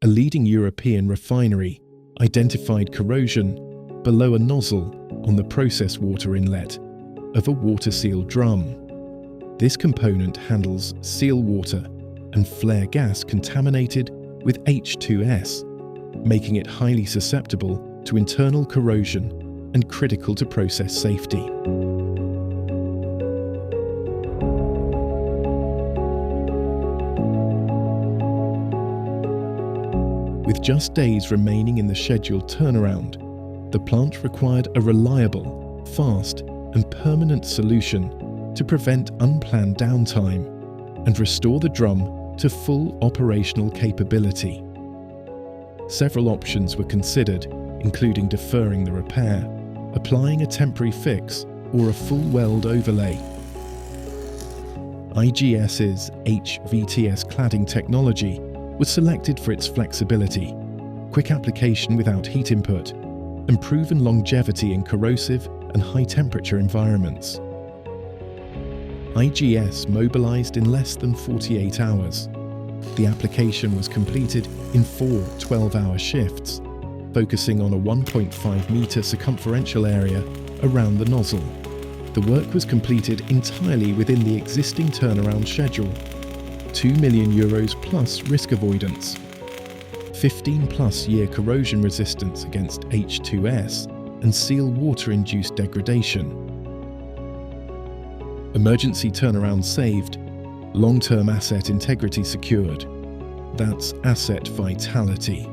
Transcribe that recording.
a leading European refinery identified corrosion below a nozzle on the process water inlet of a water-sealed drum. This component handles seal water and flare gas contaminated with H₂S, making it highly susceptible to internal corrosion and critical to process safety. With just days remaining in the scheduled turnaround, the plant required a reliable, fast, and permanent solution to prevent unplanned downtime and restore the drum to full operational capability. Several options were considered, including deferring the repair, applying a temporary fix, or a full weld overlay. H₂S's HVTS cladding technology was selected for its flexibility, quick application without heat input, and proven longevity in corrosive and high-temperature environments. H₂S mobilized in less than 48 hours. The application was completed in 4 12-hour shifts, focusing on a 1.5-meter circumferential area around the nozzle. The work was completed entirely within the existing turnaround schedule. €2 million plus risk avoidance, 15+ year corrosion resistance against H₂S and seal water-induced degradation. Emergency turnaround saved, long-term asset integrity secured. That's asset vitality.